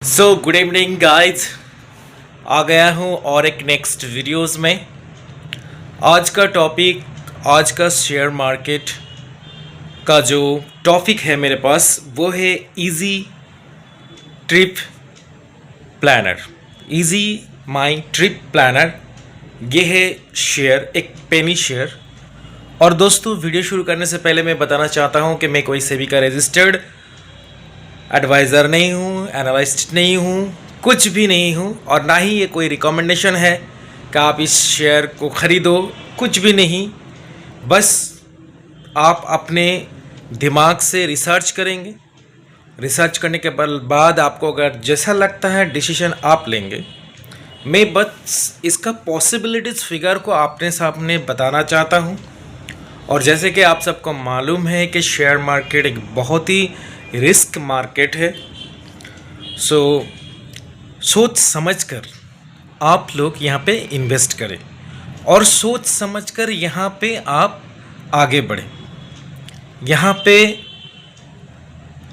Good evening guys. आ गया हूँ और एक नेक्स्ट वीडियोस में। आज का टॉपिक, आज का शेयर मार्केट का जो टॉपिक है मेरे पास वो है इजी ट्रिप प्लानर। इजी माई ट्रिप प्लानर, ये है शेयर, एक पेनी शेयर। और दोस्तों, वीडियो शुरू करने से पहले मैं बताना चाहता हूँ कि मैं कोई सेबी का रजिस्टर्ड एडवाइज़र नहीं हूँ, एनालिस्ट नहीं हूँ, कुछ भी नहीं हूँ, और ना ही ये कोई रिकमेंडेशन है कि आप इस शेयर को ख़रीदो, कुछ भी नहीं। बस आप अपने दिमाग से रिसर्च करेंगे, रिसर्च करने के बाद आपको अगर जैसा लगता है डिसीजन आप लेंगे। मैं बस इसका पॉसिबिलिटीज़ फिगर को आपने सामने बताना चाहता हूँ। और जैसे कि आप सबको मालूम है कि शेयर मार्केट एक बहुत ही रिस्क मार्केट है। सोच समझकर आप लोग यहाँ पे इन्वेस्ट करें और सोच समझकर यहाँ पे आप आगे बढ़ें। यहाँ पे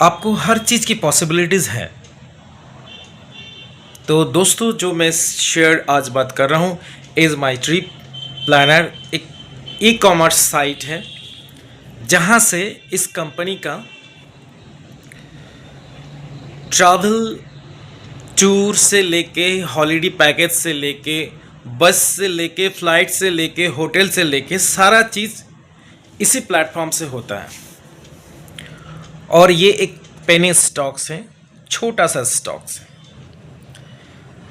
आपको हर चीज़ की पॉसिबिलिटीज़ है। तो दोस्तों, जो मैं शेयर आज बात कर रहा हूँ, इज़ माई ट्रिप प्लानर एक ई कॉमर्स साइट है जहाँ से इस कंपनी का ट्रैवल टूर से लेके, हॉलीडे पैकेज से लेके, बस से लेके, फ़्लाइट से लेके, होटल से लेके, सारा चीज़ इसी प्लेटफॉर्म से होता है। और ये एक पेनी स्टॉक्स है, छोटा सा स्टॉक्स है।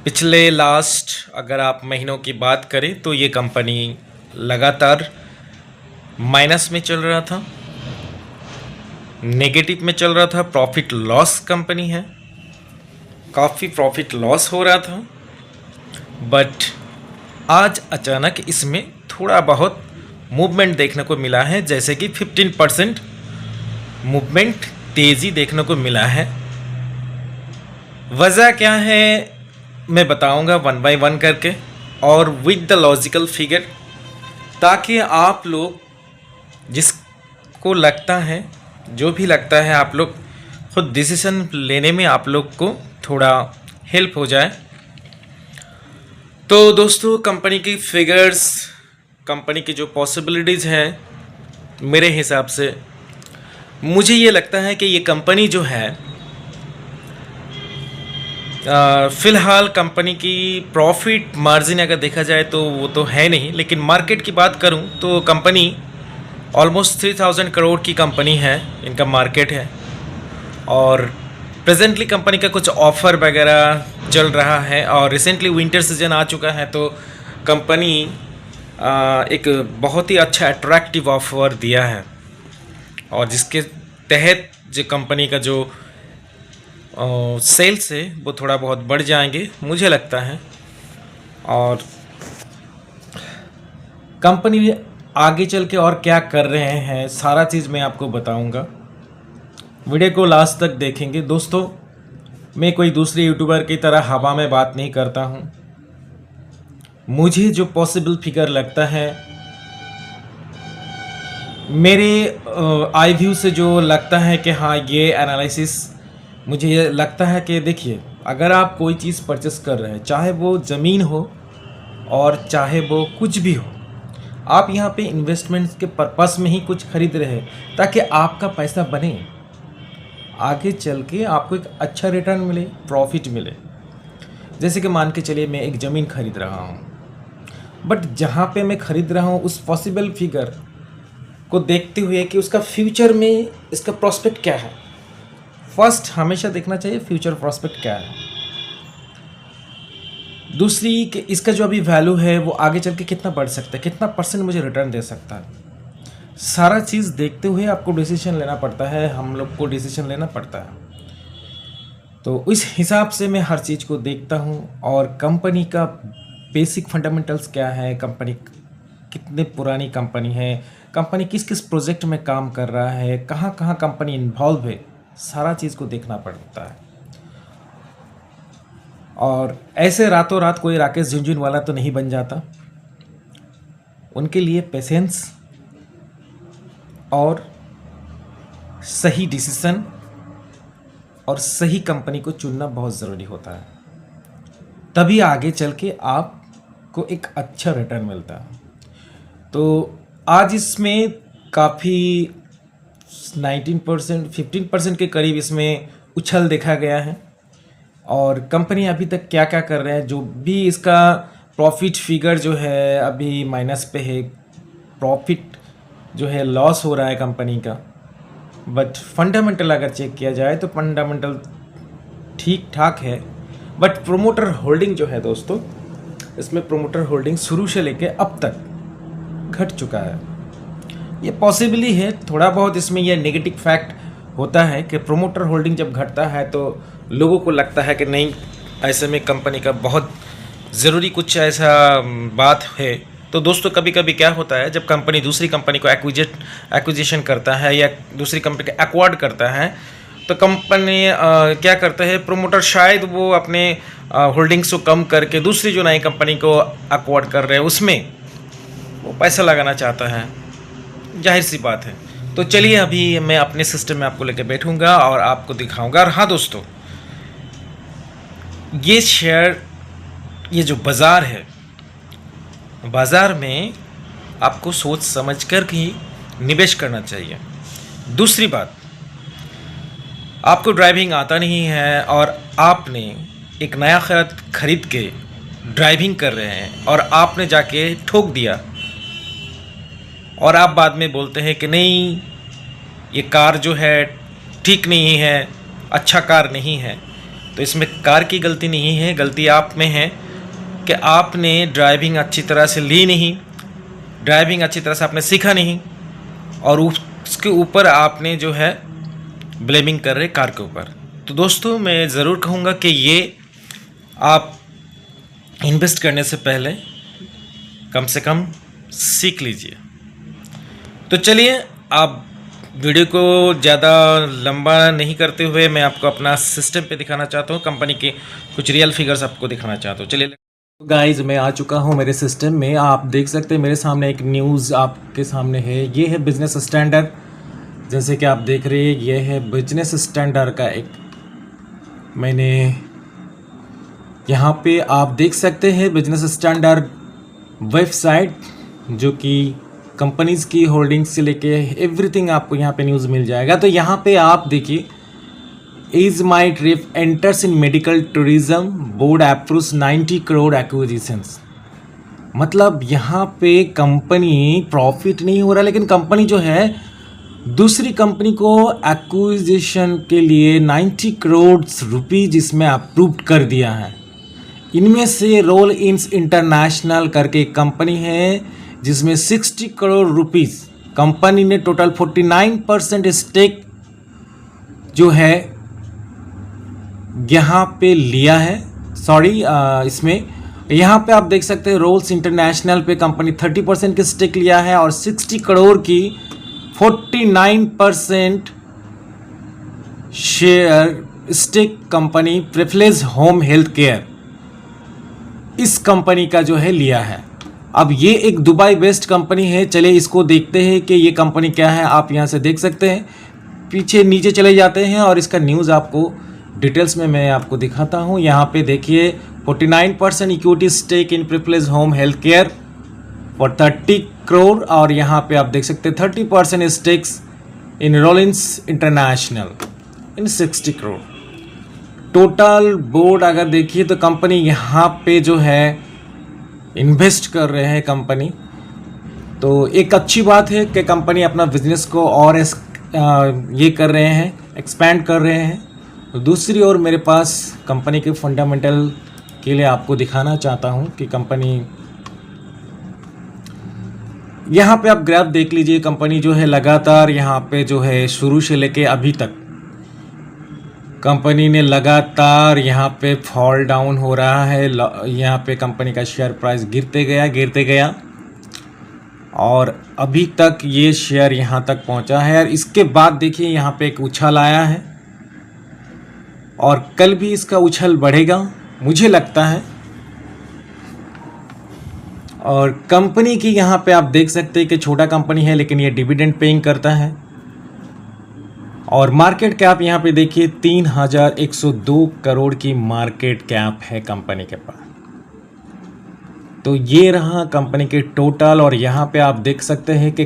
पिछले लास्ट अगर आप महीनों की बात करें तो ये कंपनी लगातार माइनस में चल रहा था, नेगेटिव में चल रहा था, प्रॉफिट लॉस कंपनी है, काफ़ी प्रॉफिट लॉस हो रहा था। बट आज अचानक इसमें थोड़ा बहुत मूवमेंट देखने को मिला है, जैसे कि 15% मूवमेंट तेज़ी देखने को मिला है। वजह क्या है मैं बताऊंगा वन बाय वन करके और विद द लॉजिकल फिगर, ताकि आप लोग जिसको लगता है, जो भी लगता है, आप लोग खुद डिसीजन लेने में आप लोग को थोड़ा हेल्प हो जाए। तो दोस्तों, कंपनी की फिगर्स, कंपनी की जो पॉसिबिलिटीज़ है, मेरे हिसाब से मुझे ये लगता है कि ये कंपनी जो है, फ़िलहाल कंपनी की प्रॉफिट मार्जिन अगर देखा जाए तो वो तो है नहीं, लेकिन मार्केट की बात करूं तो कंपनी ऑलमोस्ट 3000 करोड़ की कंपनी है, इनका मार्केट है। और प्रेजेंटली कंपनी का कुछ ऑफ़र वगैरह चल रहा है, और रिसेंटली विंटर सीजन आ चुका है, तो कंपनी एक बहुत ही अच्छा अट्रैक्टिव ऑफ़र दिया है, और जिसके तहत जो कंपनी का जो सेल्स है वो थोड़ा बहुत बढ़ जाएंगे मुझे लगता है। और कंपनी आगे चल के और क्या कर रहे हैं, सारा चीज़ मैं आपको बताऊंगा। वीडियो को लास्ट तक देखेंगे। दोस्तों, मैं कोई दूसरे यूट्यूबर की तरह हवा में बात नहीं करता हूं। मुझे जो पॉसिबल फिगर लगता है, मेरे आई व्यू से जो लगता है कि हाँ, ये एनालिसिस मुझे ये लगता है कि देखिए, अगर आप कोई चीज़ परचेस कर रहे हैं, चाहे वो ज़मीन हो और चाहे वो कुछ भी हो, आप यहाँ पे इन्वेस्टमेंट्स के पर्पस में ही कुछ खरीद रहे हैं ताकि आपका पैसा बने, आगे चल के आपको एक अच्छा रिटर्न मिले, प्रॉफिट मिले। जैसे कि मान के चलिए मैं एक ज़मीन खरीद रहा हूँ, बट जहाँ पे मैं खरीद रहा हूँ उस पॉसिबल फिगर को देखते हुए कि उसका फ्यूचर में इसका प्रॉस्पेक्ट क्या है। फर्स्ट हमेशा देखना चाहिए फ्यूचर प्रॉस्पेक्ट क्या है। दूसरी कि इसका जो अभी वैल्यू है वो आगे चल के कितना बढ़ सकता है, कितना परसेंट मुझे रिटर्न दे सकता है। सारा चीज़ देखते हुए आपको डिसीजन लेना पड़ता है, हम लोग को डिसीजन लेना पड़ता है। तो इस हिसाब से मैं हर चीज़ को देखता हूँ, और कंपनी का बेसिक फंडामेंटल्स क्या है, कंपनी कितने पुरानी कंपनी है, कंपनी किस किस प्रोजेक्ट में काम कर रहा है, कहाँ कहाँ कंपनी इन्वॉल्व है, सारा चीज़ को देखना पड़ता है। और ऐसे रातों रात कोई राकेश झुनझुनवाला तो नहीं बन जाता। उनके लिए पेशेंस और सही डिसीजन और सही कंपनी को चुनना बहुत ज़रूरी होता है, तभी आगे चल के आपको एक अच्छा रिटर्न मिलता है। तो आज इसमें काफ़ी 19% 15% के करीब इसमें उछल देखा गया है। और कंपनी अभी तक क्या क्या कर रहे हैं, जो भी इसका प्रॉफिट फिगर जो है अभी माइनस पे है, प्रॉफिट जो है लॉस हो रहा है कंपनी का। बट फंडामेंटल अगर चेक किया जाए तो फंडामेंटल ठीक ठाक है। बट प्रोमोटर होल्डिंग जो है दोस्तों, इसमें प्रोमोटर होल्डिंग शुरू से लेके अब तक घट चुका है। ये पॉसिबली है, थोड़ा बहुत इसमें यह नेगेटिव फैक्ट होता है कि प्रोमोटर होल्डिंग जब घटता है तो लोगों को लगता है कि नहीं, ऐसे में कंपनी का बहुत ज़रूरी कुछ ऐसा बात है। तो दोस्तों कभी कभी क्या होता है, जब कंपनी दूसरी कंपनी को एक्विजिशन करता है या दूसरी कंपनी को एक्वायर्ड करता है, तो कंपनी क्या करता है, प्रोमोटर शायद वो अपने होल्डिंग्स को कम करके दूसरी जो नई कंपनी को एक्वायर्ड कर रहे हैं उसमें वो पैसा लगाना चाहता है, जाहिर सी बात है। तो चलिए अभी मैं अपने सिस्टम में आपको लेकर बैठूंगा और आपको दिखाऊंगा। और हाँ दोस्तों, ये शेयर, ये जो बाज़ार है, बाज़ार में आपको सोच समझ कर ही निवेश करना चाहिए। दूसरी बात, आपको ड्राइविंग आता नहीं है और आपने एक नया खरीद के ड्राइविंग कर रहे हैं और आपने जाके ठोक दिया और आप बाद में बोलते हैं कि नहीं, ये कार जो है ठीक नहीं है, अच्छा कार नहीं है। तो इसमें कार की गलती नहीं है, गलती आप में है कि आपने ड्राइविंग अच्छी तरह से ली नहीं, ड्राइविंग अच्छी तरह से आपने सीखा नहीं, और उसके ऊपर आपने जो है ब्लेमिंग कर रहे कार के ऊपर। तो दोस्तों मैं ज़रूर कहूँगा कि ये आप इन्वेस्ट करने से पहले कम से कम सीख लीजिए। तो चलिए, आप वीडियो को ज़्यादा लंबा नहीं करते हुए मैं आपको अपना सिस्टम पे दिखाना चाहता हूँ, कंपनी के कुछ रियल फिगर्स आपको दिखाना चाहता हूँ। चलिए गाइस, मैं आ चुका हूँ मेरे सिस्टम में। आप देख सकते हैं मेरे सामने एक न्यूज़ आपके सामने है। ये है बिजनेस स्टैंडर्ड, जैसे कि आप देख रहे हैं, ये है बिजनेस स्टैंडर्ड का एक, मैंने यहाँ पे आप देख सकते हैं बिजनेस स्टैंडर्ड वेबसाइट, जो कि कंपनीज़ की होल्डिंग्स से लेके एवरीथिंग आपको यहाँ पे न्यूज़ मिल जाएगा। तो यहाँ पे आप देखिए, is my trip enters in medical tourism, board approves 90 crore acquisitions. मतलब यहाँ पे कंपनी प्रॉफिट नहीं हो रहा, लेकिन कंपनी जो है दूसरी कंपनी को एक्विजिशन के लिए 90 करोड़ रुपीज़ इसमें अप्रूव कर दिया है। इनमें से रोल इंस इंटरनेशनल करके एक कंपनी है जिसमें 60 करोड़ रुपीज़ कंपनी ने टोटल 49% स्टेक जो है यहाँ पे लिया है। इसमें यहाँ पे आप देख सकते हैं रोल्स इंटरनेशनल पे कंपनी 30% की स्टेक लिया है और 60 करोड़ की 49% share stake company privilege home health care, इस कंपनी का जो है लिया है। अब ये एक दुबई बेस्ड कंपनी है। चलिए इसको देखते हैं कि ये कंपनी क्या है। आप यहाँ से देख सकते हैं, पीछे नीचे चले जाते हैं और इसका न्यूज़ आपको डिटेल्स में मैं आपको दिखाता हूँ। यहाँ पे देखिए 49% equity stake in privilege home health care for 30 crore, और यहाँ पे आप देख सकते हैं 30% stakes in Rollins international in 60 crore. Total board अगर देखिए तो कंपनी यहाँ पे जो है इन्वेस्ट कर रहे हैं कंपनी। तो एक अच्छी बात है कि कंपनी अपना बिजनेस को और ये कर रहे हैं, एक्सपैंड कर रहे हैं। तो दूसरी ओर मेरे पास कंपनी के फंडामेंटल के लिए आपको दिखाना चाहता हूँ कि कंपनी, यहाँ पे आप ग्राफ देख लीजिए, कंपनी जो है लगातार यहाँ पे जो है शुरू से लेके अभी तक कंपनी ने लगातार यहाँ पे फॉल डाउन हो रहा है। यहाँ पे कंपनी का शेयर प्राइस गिरते गया और अभी तक ये शेयर यहाँ तक पहुँचा है। और इसके बाद देखिए यहाँ पे एक उछाल आया है और कल भी इसका उछाल बढ़ेगा मुझे लगता है। और कंपनी की यहाँ पे आप देख सकते हैं कि छोटा कंपनी है लेकिन ये डिविडेंड पेइंग करता है। और मार्केट कैप यहाँ पे देखिए 3102 करोड़ की मार्केट कैप है कंपनी के पास। तो ये रहा कंपनी के टोटल। और यहाँ पे आप देख सकते हैं कि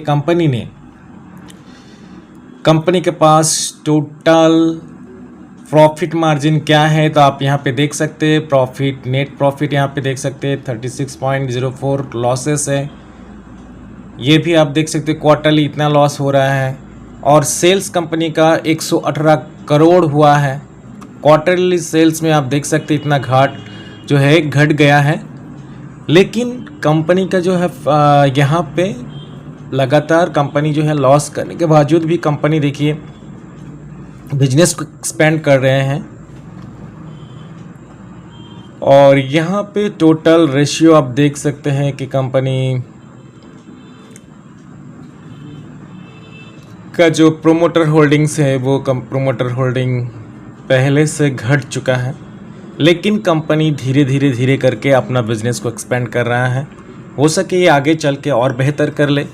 कंपनी के पास टोटल प्रॉफिट मार्जिन क्या है। तो आप यहाँ पे देख सकते हैं प्रॉफिट, नेट प्रॉफिट यहाँ पे देख सकते हैं 36.04 लॉसेस है। ये भी आप देख सकते हैं क्वार्टरली इतना लॉस हो रहा है। और सेल्स कंपनी का 118 करोड़ हुआ है। क्वार्टरली सेल्स में आप देख सकते हैं इतना घट गया है। लेकिन कंपनी का जो है यहाँ पे लगातार कंपनी जो है लॉस करने के बावजूद भी कंपनी देखिए बिजनेस को एक्सपेंड कर रहे हैं। और यहाँ पे टोटल रेशियो आप देख सकते हैं कि कंपनी का जो प्रोमोटर होल्डिंग्स है वो प्रोमोटर होल्डिंग पहले से घट चुका है। लेकिन कंपनी धीरे करके अपना बिजनेस को एक्सपेंड कर रहा है। हो सके ये आगे चल के और बेहतर कर ले,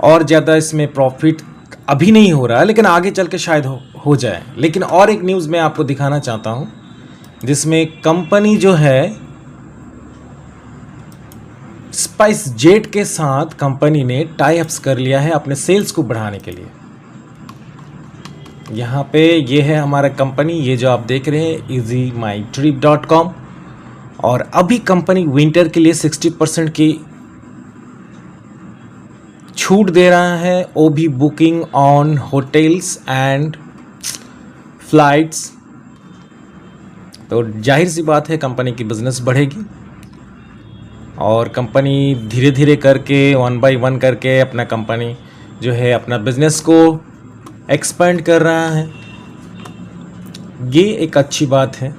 और ज़्यादा इसमें प्रॉफिट अभी नहीं हो रहा है, लेकिन आगे चल के शायद हो जाए। लेकिन और एक न्यूज़ मैं आपको दिखाना चाहता हूँ जिसमें कंपनी जो है स्पाइस जेट के साथ कंपनी ने टाई अप्स कर लिया है अपने सेल्स को बढ़ाने के लिए। यहाँ पे ये है हमारा कंपनी, ये जो आप देख रहे हैं easymytrip.com। और अभी कंपनी विंटर के लिए 60% की छूट दे रहा है, वो भी booking on hotels and flights. तो जाहिर सी बात है कंपनी की बिजनेस बढ़ेगी और कंपनी धीरे करके 1 by 1 करके अपना कंपनी जो है अपना बिजनेस को एक्सपेंड कर रहा है। ये एक अच्छी बात है।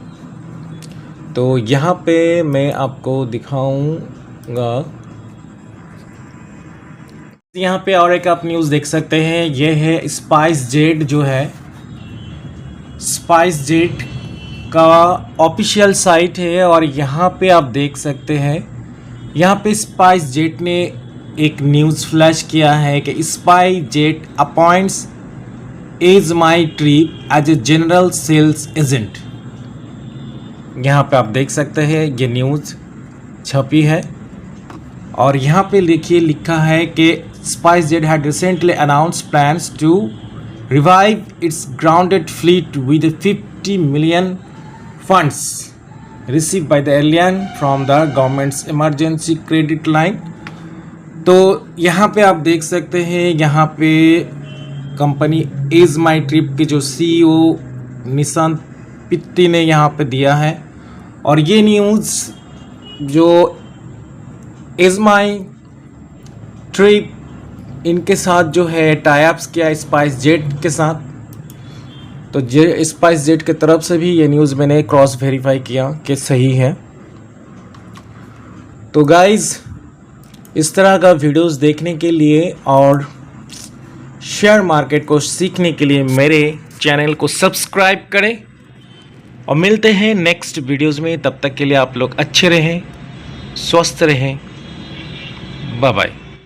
तो यहाँ पे मैं आपको दिखाऊंगा, यहाँ पे और एक आप न्यूज़ देख सकते हैं। ये है स्पाइस जेट जो है, स्पाइस जेट का ऑफिशियल साइट है। और यहाँ पे आप देख सकते हैं, यहाँ पे स्पाइस जेट ने एक न्यूज़ फ्लैश किया है कि SpiceJet appoints EasyMyTrip as a general sales agent. यहाँ पे आप देख सकते हैं ये न्यूज़ छपी है। और यहाँ पे लिखा है कि SpiceJet had recently announced plans to revive its grounded fleet with 50 million funds received by the airline from the government's emergency credit line। तो यहाँ पे आप देख सकते हैं, यहाँ पे कंपनी EasyMyTrip के जो CEO निशांत पित्ती ने यहाँ पे दिया है। और ये न्यूज़ जो EasyMyTrip इनके साथ जो है टाई अप्स किया स्पाइस जेट के साथ, तो स्पाइस जेट के तरफ से भी ये न्यूज़ मैंने क्रॉस वेरीफाई किया कि सही है। तो गाइज़ इस तरह का वीडियोस देखने के लिए और शेयर मार्केट को सीखने के लिए मेरे चैनल को सब्सक्राइब करें और मिलते हैं नेक्स्ट वीडियोस में। तब तक के लिए आप लोग अच्छे रहें, स्वस्थ रहें। Bye bye.